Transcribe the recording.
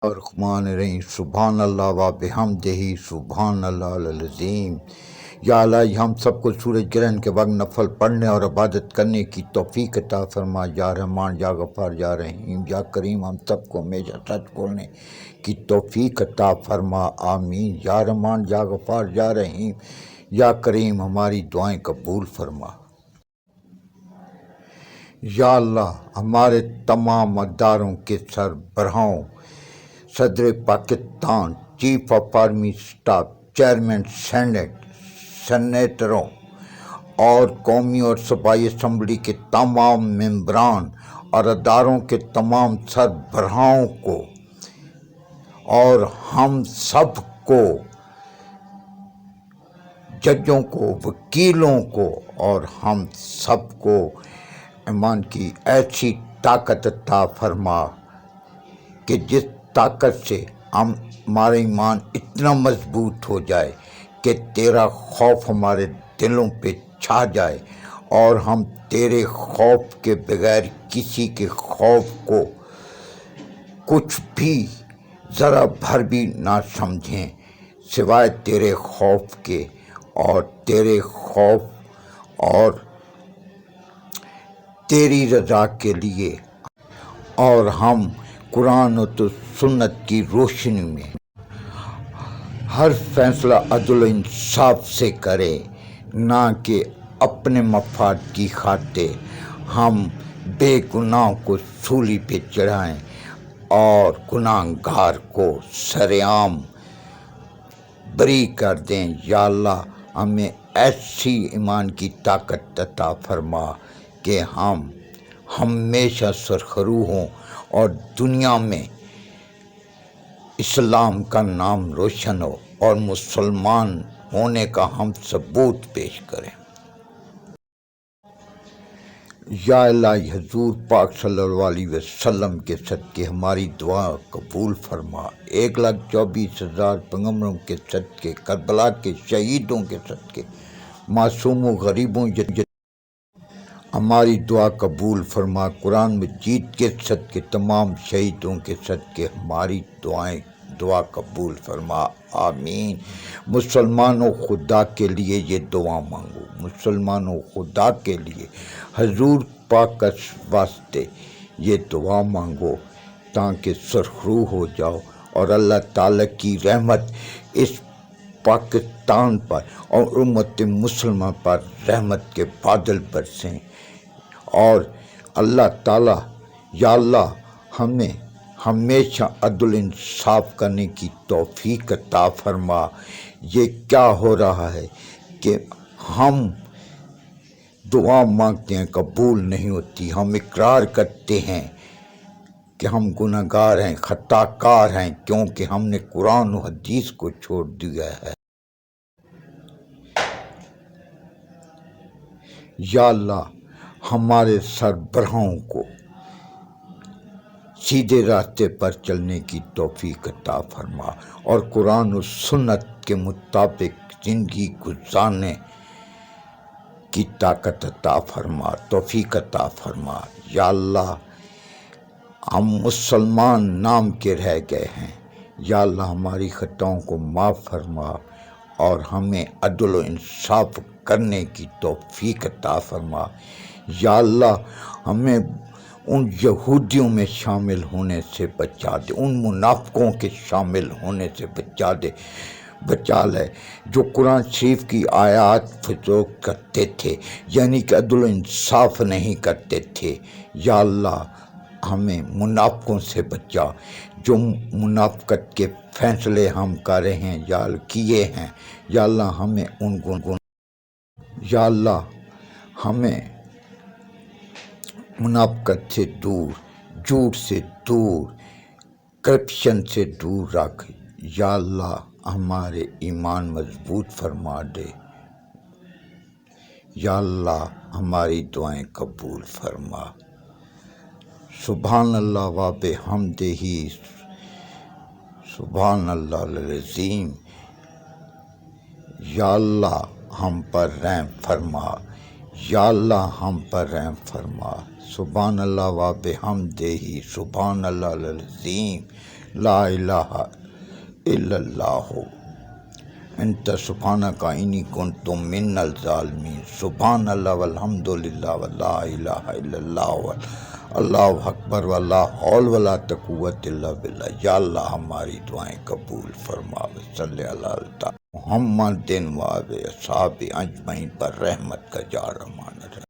الرحمن الرحیم سبحان اللہ و بحمدہ سبحان اللہ العظیم۔ یا اللہ ہم سب کو سورج گرہن کے وقت نفل پڑھنے اور عبادت کرنے کی توفیق عطا فرما۔ یا رحمان یا غفار یا رحیم یا کریم ہم سب کو ہمیشہ سچ بولنے کی توفیق عطا فرما، آمین۔ یا رحمان یا غفار یا رحیم یا کریم ہماری دعائیں قبول فرما۔ یا اللہ ہمارے تمام اداروں کے سربراہوں، صدر Pakistan, chief of army staff, chairman سینیٹروں اور قومی اور صوبائی اسمبلی کے تمام ممبران اور اداروں کے تمام سربراہوں کو اور ہم سب کو، ججوں کو، وکیلوں کو اور ہم سب کو ایمان کی ایسی طاقت عطا فرما کہ جس طاقت سے ہمارا ایمان اتنا مضبوط ہو جائے کہ تیرا خوف ہمارے دلوں پہ چھا جائے اور ہم تیرے خوف کے بغیر کسی کے خوف کو کچھ بھی ذرا بھر بھی نہ سمجھیں سوائے تیرے خوف کے، اور تیرے خوف اور تیری رضا کے لیے، اور ہم قرآن و سنت کی روشنی میں ہر فیصلہ عدل و انصاف سے کرے، نہ کہ اپنے مفاد کی خاطر ہم بے گناہ کو سولی پہ چڑھائیں اور گناہ گار کو سرعام بری کر دیں۔ یا اللہ ہمیں ایسی ایمان کی طاقت عطا فرما کہ ہم ہمیشہ سرخرو ہوں اور دنیا میں اسلام کا نام روشن ہو اور مسلمان ہونے کا ہم ثبوت پیش کریں۔ یا اللہ حضور پاک صلی اللہ علیہ وسلم کے صدقے ہماری دعا قبول فرما۔ 1,24,000 پیغمبروں کے صدقے، کربلا کے شہیدوں کے صدقے، معصوموں غریبوں ہماری دعا قبول فرما۔ قرآن مجید کے صدقے، تمام شہیدوں کے صدقے ہماری دعا قبول فرما، آمین۔ مسلمانوں خدا کے لیے یہ دعا مانگو، مسلمانوں خدا کے لیے حضور پاک کے واسطے یہ دعا مانگو تاکہ سرخرو ہو جاؤ اور اللہ تعالیٰ کی رحمت اس پاکستان پر اور امت مسلمہ پر رحمت کے بادل برسیں، اور اللہ تعالیٰ یا اللہ ہمیں ہمیشہ عدل انصاف کرنے کی توفیق عطا فرما۔ یہ کیا ہو رہا ہے کہ ہم دعا مانگتے ہیں قبول نہیں ہوتی، ہم اقرار کرتے ہیں کہ ہم گناہ گار ہیں، خطا کار ہیں، کیونکہ ہم نے قرآن و حدیث کو چھوڑ دیا ہے۔ یا اللہ ہمارے سربراہوں کو سیدھے راستے پر چلنے کی توفیق عطا فرما اور قرآن و سنت کے مطابق زندگی گزارنے کی طاقت عطا فرما، توفیق عطا فرما۔ یا اللہ ہم مسلمان نام کے رہ گئے ہیں، یا اللہ ہماری خطاؤں کو معاف فرما اور ہمیں عدل و انصاف کرنے کی توفیق عطا فرما۔ یا اللہ ہمیں ان یہودیوں میں شامل ہونے سے بچا دے، ان منافقوں کے شامل ہونے سے بچا لے جو قرآن شریف کی آیات فروغ کرتے تھے، یعنی کہ عدل و انصاف نہیں کرتے تھے۔ یا اللہ ہمیں منافقوں سے بچا، جو منافقت کے فیصلے ہم کر رہے ہیں یا کیے ہیں، یا اللہ ہمیں یا اللہ ہمیں منافقت سے دور، جھوٹ سے دور، کرپشن سے دور رکھ۔ یا اللہ ہمارے ایمان مضبوط فرما دے۔ یا اللہ ہماری دعائیں قبول فرما۔ سبحان اللہ و بحمدہ سبحان اللہ العظیم۔ یا اللہ ہم پر رحم فرما، یا اللہ ہم پر رحم فرما۔ سبحان اللہ و بحمدہ سبحان اللہ العظیم۔ لا الہ الا اللہ انت سبحانک انی کنت من الظالمین سبحان اللہ والحمد للہ ولا الہ الا اللہ اللہ اکبر ولا حول ولا قوت الا باللہ۔ یا اللہ ہماری دعائیں قبول فرما، صلی اللہ محمد و اصحاب اجمعین پر رحمت کا جا رحمان۔